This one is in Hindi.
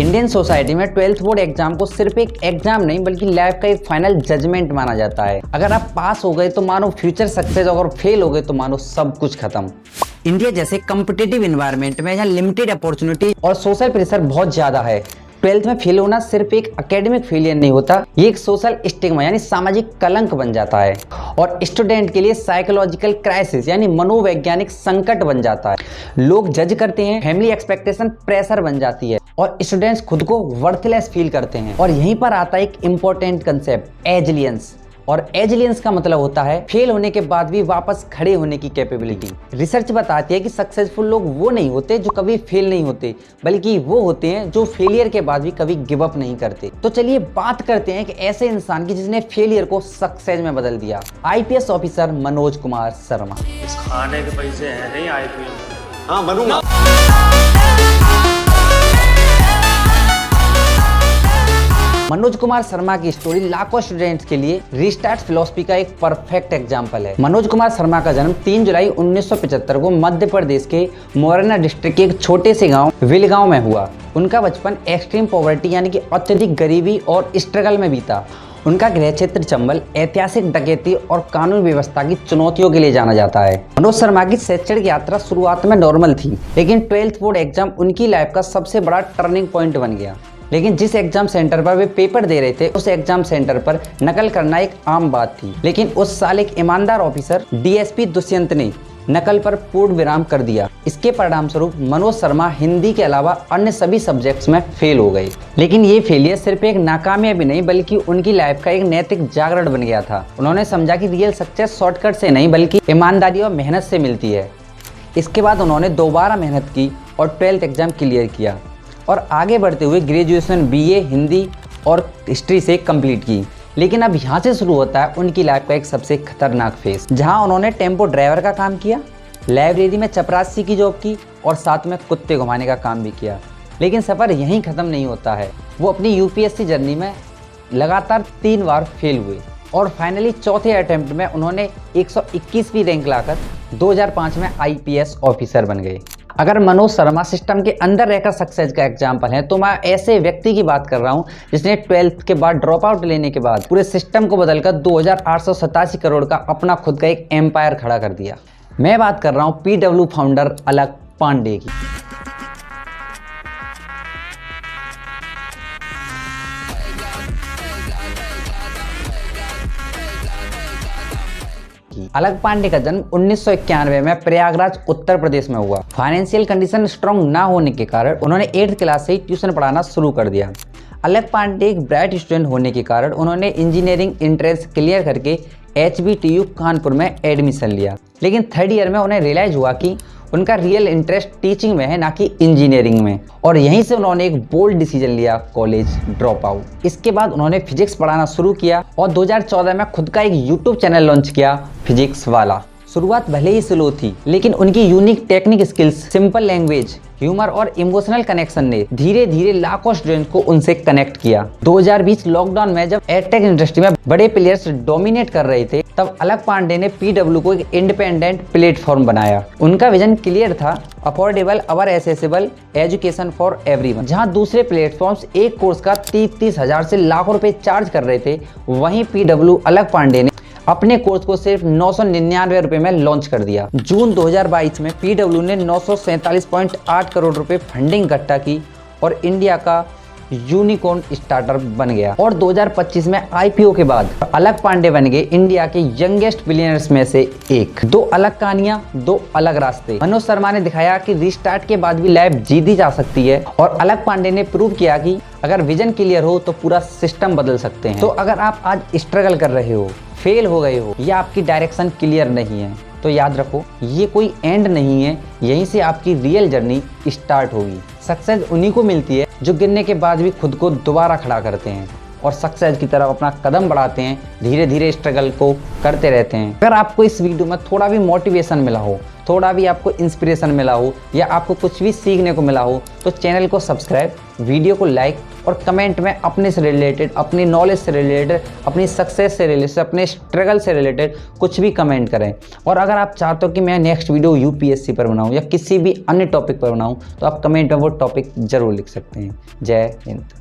इंडियन सोसाइटी में 12th बोर्ड एग्जाम को सिर्फ एक एग्जाम नहीं बल्कि लाइफ का एक फाइनल जजमेंट माना जाता है। अगर आप पास हो गए तो मानो फ्यूचर सक्सेस, और फेल हो गए तो मानो सब कुछ खत्म। इंडिया जैसे कॉम्पिटिटिव एनवायरनमेंट में जहाँ लिमिटेड अपॉर्चुनिटी और सोशल प्रेशर बहुत ज्यादा है, 12th में फेल होना सिर्फ एक एकेडमिक फेलियर नहीं होता, ये एक सोशल स्टिग्मा यानी सामाजिक कलंक बन जाता है और स्टूडेंट के लिए साइकोलॉजिकल क्राइसिस यानी मनोवैज्ञानिक संकट बन जाता है। लोग जज करते हैं, फैमिली एक्सपेक्टेशन प्रेशर बन जाती है और स्टूडेंट्स खुद को वर्थलेस फील करते हैं। और यहीं पर आता है एक इंपॉर्टेंट कंसेप्ट, एजिलियंस। और एजिलियंस का मतलब होता है फेल होने के बाद भी वापस खड़े होने की कैपेबिलिटी। रिसर्च बताती है कि सक्सेसफुल लोग वो नहीं होते जो कभी फेल नहीं होते, बल्कि वो होते हैं जो फेलियर के बाद भी कभी गिव अप नहीं करते। तो चलिए बात करते हैं कि ऐसे इंसान की जिसने फेलियर को सक्सेस में बदल दिया। IPS officer Manoj Kumar Sharma. खाने के पैसे हैं नहीं आईपीएस। हाँ बनूंगा। मनोज कुमार शर्मा की स्टोरी लाखों स्टूडेंट्स के लिए रीस्टार्ट फिलॉसफी का एक परफेक्ट एग्जांपल है। मनोज कुमार शर्मा का जन्म 3 जुलाई 1975 को मध्य प्रदेश के मोरना डिस्ट्रिक्ट के एक छोटे से गांव विलगांव में हुआ। उनका बचपन एक्सट्रीम पॉवर्टी यानी कि अत्यधिक गरीबी और स्ट्रगल में बीता। उनका गृह क्षेत्र चंबल ऐतिहासिक डकैती और कानून व्यवस्था की चुनौतियों के लिए जाना जाता है। मनोज शर्मा की शैक्षणिक यात्रा शुरुआत में नॉर्मल थी, लेकिन 12th बोर्ड एग्जाम उनकी लाइफ का सबसे बड़ा टर्निंग पॉइंट बन गया। लेकिन जिस एग्जाम सेंटर पर वे पेपर दे रहे थे, उस एग्जाम सेंटर पर नकल करना एक आम बात थी। लेकिन उस साल एक ईमानदार ऑफिसर डीएसपी दुष्यंत ने नकल पर पूर्ण विराम कर दिया। इसके परिणाम स्वरूप मनोज शर्मा हिंदी के अलावा अन्य सभी सब्जेक्ट्स में फेल हो गए। लेकिन ये फेलियर सिर्फ एक नाकामयाबी नहीं बल्कि उनकी लाइफ का एक नैतिक जागरण बन गया था। उन्होंने समझा कि रियल सक्सेस शॉर्टकट से नहीं बल्कि ईमानदारी और मेहनत से मिलती है। इसके बाद उन्होंने दोबारा मेहनत की और 12th एग्जाम क्लियर किया और आगे बढ़ते हुए ग्रेजुएशन बीए हिंदी और हिस्ट्री से कंप्लीट की। लेकिन अब यहाँ से शुरू होता है उनकी लाइफ का एक सबसे खतरनाक फेज, जहाँ उन्होंने टेम्पो ड्राइवर का काम किया, लाइब्रेरी में चपरासी की जॉब की और साथ में कुत्ते घुमाने का काम भी किया। लेकिन सफ़र यहीं ख़त्म नहीं होता है। वो अपनी यूपीएससी जर्नी में लगातार 3 बार फेल हुए और फाइनली चौथे अटेम्प्ट में उन्होंने 121वीं रैंक लाकर 2005 में आईपीएस ऑफिसर बन गए। अगर मनोज शर्मा सिस्टम के अंदर रहकर सक्सेस का एग्जाम्पल है, तो मैं ऐसे व्यक्ति की बात कर रहा हूं जिसने 12th के बाद ड्रॉप आउट लेने के बाद पूरे सिस्टम को बदलकर 2887 करोड़ का अपना खुद का एक एम्पायर खड़ा कर दिया। मैं बात कर रहा हूं पीडब्ल्यू फाउंडर अलक पांडे की। अलक पांडे का जन्म 1991 में प्रयागराज उत्तर प्रदेश में हुआ। फाइनेंशियल कंडीशन स्ट्रांग ना होने के कारण उन्होंने 8th क्लास से ही ट्यूशन पढ़ाना शुरू कर दिया। अलक पांडे एक ब्राइट स्टूडेंट होने के कारण उन्होंने इंजीनियरिंग एंट्रेंस क्लियर करके HBTU कानपुर में एडमिशन लिया। लेकिन 3rd ईयर में उन्हें रियलाइज हुआ कि उनका रियल इंटरेस्ट टीचिंग में है, ना कि इंजीनियरिंग में। और यहीं से उन्होंने एक बोल्ड डिसीजन लिया, कॉलेज ड्रॉप आउट। इसके बाद उन्होंने फिजिक्स पढ़ाना शुरू किया और 2014 में खुद का एक यूट्यूब चैनल लॉन्च किया, फिजिक्स वाला। शुरुआत भले ही स्लो थी, लेकिन उनकी unique technique skills, simple language, humour और इमोशनल कनेक्शन ने धीरे धीरे लाखों स्टूडेंट्स को उनसे कनेक्ट किया। 2020 लॉकडाउन में जब एडटेक इंडस्ट्री में बड़े प्लेयर्स डोमिनेट कर रहे थे, तब अलक पांडे ने पीडब्ल्यू को एक इंडिपेंडेंट प्लेटफॉर्म बनाया। उनका विजन क्लियर था, अफोर्डेबल और एसेसिबल एजुकेशन फॉर एवरीवन। जहां दूसरे प्लेटफॉर्म्स एक कोर्स का 30 हजार से लाखों रुपए चार्ज कर रहे थे, वहीं पीडब्ल्यू अलक पांडे ने अपने कोर्स को सिर्फ 999 रुपए में लॉन्च कर दिया। जून 2022 में पीडब्ल्यू ने 947.8 करोड़ रुपए फंडिंग इकट्ठा की और इंडिया का यूनिकॉर्न स्टार्टअप बन गया। और 2025 में आईपीओ के बाद अलक पांडे बन गए इंडिया के यंगेस्ट बिलियनर्स में से एक। 2 अलग कहानियां, 2 अलग रास्ते। मनोज शर्मा ने दिखाया कि रिस्टार्ट के बाद भी लाइफ जीती जा सकती है और अलक पांडे ने प्रूव किया कि अगर विजन क्लियर हो तो पूरा सिस्टम बदल सकते हैं। तो अगर आप आज स्ट्रगल कर रहे हो, फेल हो गए हो या आपकी डायरेक्शन क्लियर नहीं है, तो याद रखो ये कोई एंड नहीं है, यहीं से आपकी रियल जर्नी स्टार्ट होगी। सक्सेस उन्हीं को मिलती है जो गिरने के बाद भी खुद को दोबारा खड़ा करते हैं। और सक्सेस की तरफ अपना कदम बढ़ाते हैं, धीरे धीरे स्ट्रगल को करते रहते हैं। अगर आपको इस वीडियो में थोड़ा भी मोटिवेशन मिला हो, थोड़ा भी आपको इंस्पिरेशन मिला हो या आपको कुछ भी सीखने को मिला हो तो चैनल को सब्सक्राइब, वीडियो को लाइक और कमेंट में अपने से रिलेटेड, अपनी नॉलेज से रिलेटेड, अपनी सक्सेस से रिलेटेड, अपने स्ट्रगल से रिलेटेड कुछ भी कमेंट करें। और अगर आप चाहते हो कि मैं नेक्स्ट वीडियो यूपीएससी पर बनाऊं या किसी भी अन्य टॉपिक पर बनाऊं तो आप कमेंट में वो टॉपिक जरूर लिख सकते हैं। जय हिंद।